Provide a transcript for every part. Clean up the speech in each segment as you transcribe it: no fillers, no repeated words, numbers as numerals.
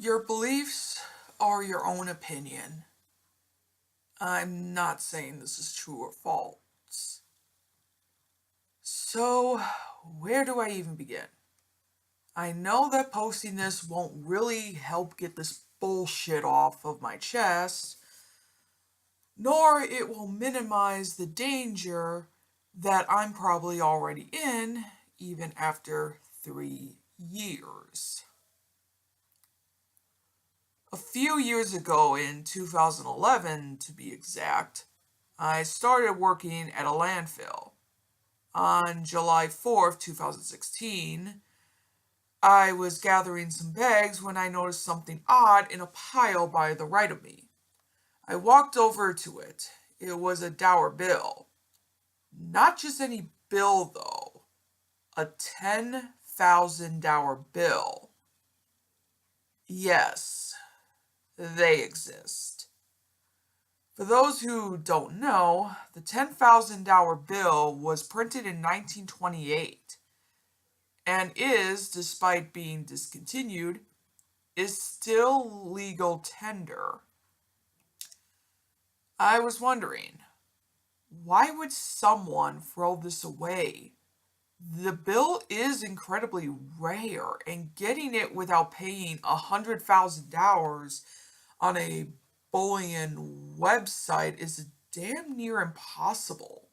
Your beliefs are your own opinion. I'm not saying this is true or false. So, where do I even begin? I know that posting this won't really help get this bullshit off of my chest, nor it will minimize the danger that I'm probably already in, even after 3 years. A few years ago, in 2011 to be exact, I started working at a landfill. On July 4th, 2016, I was gathering some bags when I noticed something odd in a pile by the right of me. I walked over to it. It was a dollar bill. Not just any bill, though. A $10,000 bill. Yes, they exist. For those who don't know, the $10,000 bill was printed in 1928 and is, despite being discontinued, is still legal tender. I was wondering, why would someone throw this away? The bill is incredibly rare, and getting it without paying $100,000 on a bullion website is damn near impossible.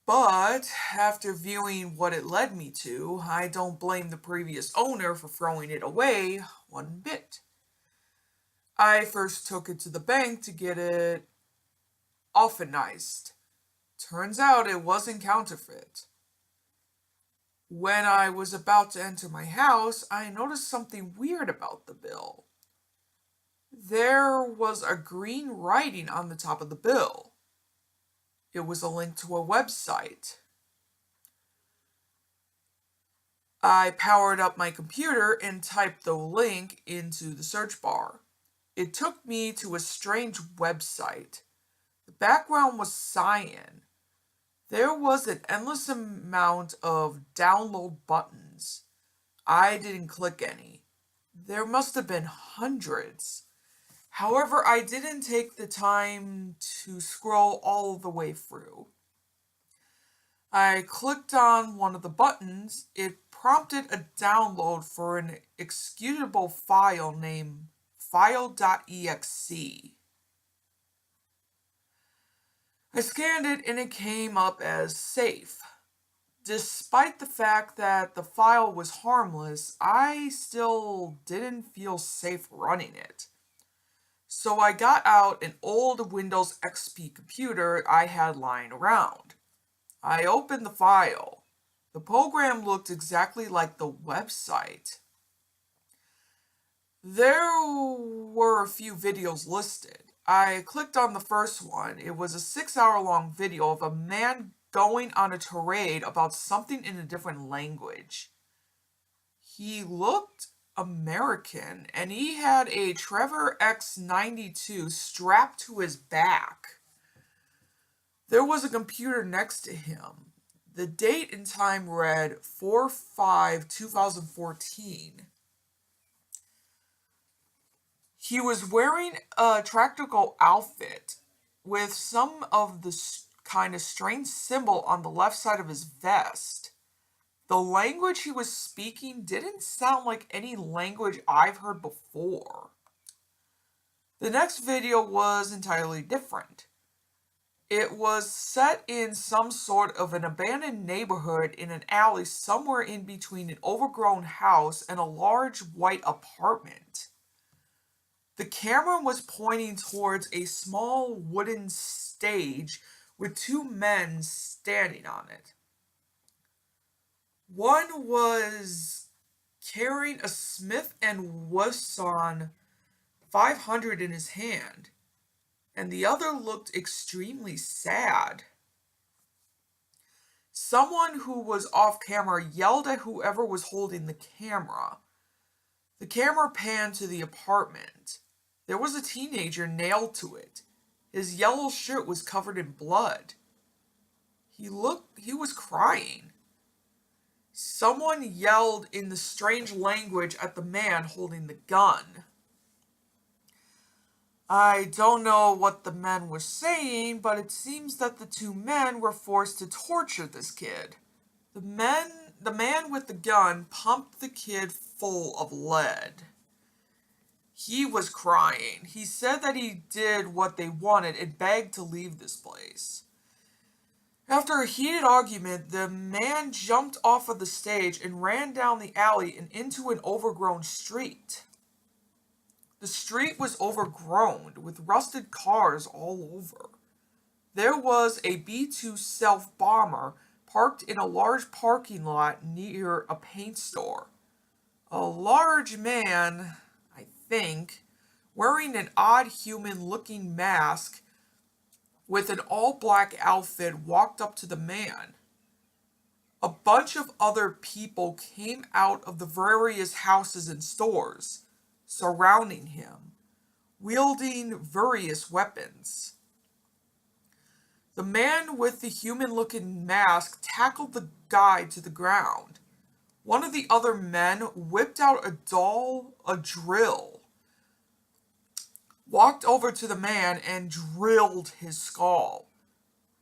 But after viewing what it led me to, I don't blame the previous owner for throwing it away one bit. I first took it to the bank to get it authorized. Turns out it wasn't counterfeit. When I was about to enter my house, I noticed something weird about the bill. There was a green writing on the top of the bill. It was a link to a website. I powered up my computer and typed the link into the search bar. It took me to a strange website. The background was cyan. There was an endless amount of download buttons. I didn't click any. There must have been hundreds. However, I didn't take the time to scroll all the way through. I clicked on one of the buttons. It prompted a download for an executable file named File.exe. I scanned it and it came up as safe. Despite the fact that the file was harmless, I still didn't feel safe running it. So I got out an old Windows XP computer I had lying around. I opened the file. The program looked exactly like the website. There were a few videos listed. I clicked on the first one. It was a 6-hour long video of a man going on a tirade about something in a different language. He looked American and he had a Trevor X92 strapped to his back. There was a computer next to him. The date and time read 4/5/2014. He was wearing a tactical outfit with some of the kind of strange symbol on the left side of his vest. The language he was speaking didn't sound like any language I've heard before. The next video was entirely different. It was set in some sort of an abandoned neighborhood in an alley somewhere in between an overgrown house and a large white apartment. The camera was pointing towards a small wooden stage with two men standing on it. One was carrying a Smith & Wesson 500 in his hand, and the other looked extremely sad. Someone who was off camera yelled at whoever was holding the camera. The camera panned to the apartment. There was a teenager nailed to it. His yellow shirt was covered in blood. He was crying. Someone yelled in the strange language at the man holding the gun. I don't know what the men were saying, but it seems that the two men were forced to torture this kid. The man with the gun pumped the kid full of lead. He was crying. He said that he did what they wanted and begged to leave this place. After a heated argument, the man jumped off of the stage and ran down the alley and into an overgrown street. The street was overgrown with rusted cars all over. There was a B-2 stealth bomber parked in a large parking lot near a paint store. A large man, I think, wearing an odd human-looking mask with an all-black outfit walked up to the man. A bunch of other people came out of the various houses and stores, surrounding him, wielding various weapons. The man with the human-looking mask tackled the guy to the ground. One of the other men whipped out a drill, walked over to the man and drilled his skull.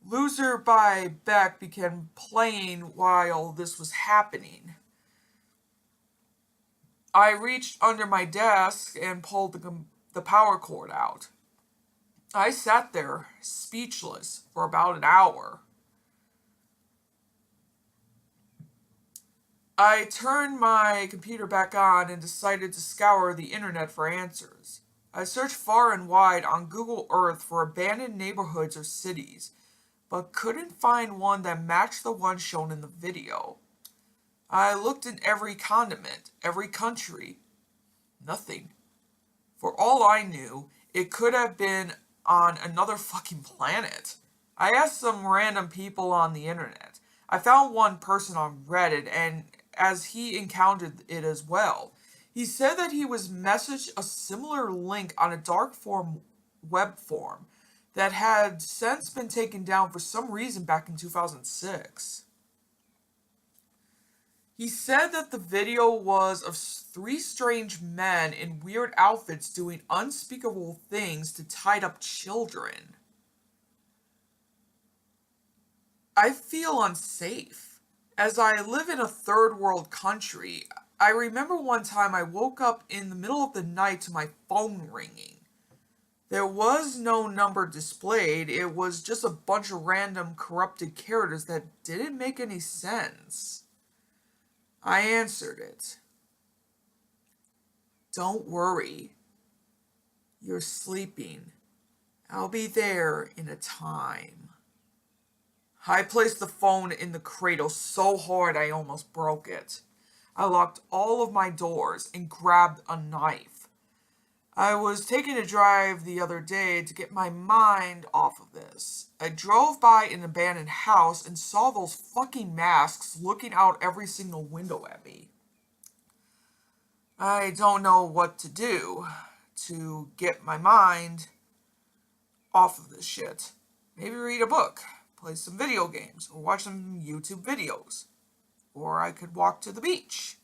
Loser by Beck began playing while this was happening. I reached under my desk and pulled the power cord out. I sat there, speechless, for about an hour. I turned my computer back on and decided to scour the internet for answers. I searched far and wide on Google Earth for abandoned neighborhoods or cities, but couldn't find one that matched the one shown in the video. I looked in every continent, every country. Nothing. For all I knew, it could have been on another fucking planet. I asked some random people on the internet. I found one person on Reddit, and as he encountered it as well. He said that he was messaged a similar link on a dark form web form that had since been taken down for some reason back in 2006. He said that the video was of three strange men in weird outfits doing unspeakable things to tied up children. I feel unsafe. As I live in a third world country, I remember one time I woke up in the middle of the night to my phone ringing. There was no number displayed, it was just a bunch of random corrupted characters that didn't make any sense. I answered it. Don't worry. You're sleeping. I'll be there in a time. I placed the phone in the cradle so hard I almost broke it. I locked all of my doors and grabbed a knife. I was taking a drive the other day to get my mind off of this. I drove by an abandoned house and saw those fucking masks looking out every single window at me. I don't know what to do to get my mind off of this shit. Maybe read a book, play some video games, or watch some YouTube videos. Or I could walk to the beach.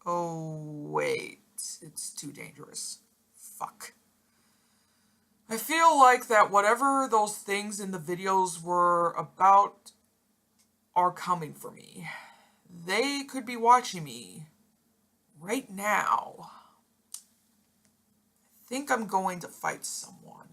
Oh, wait. It's too dangerous. Fuck. I feel like that whatever those things in the videos were about are coming for me. They could be watching me right now. I think I'm going to fight someone.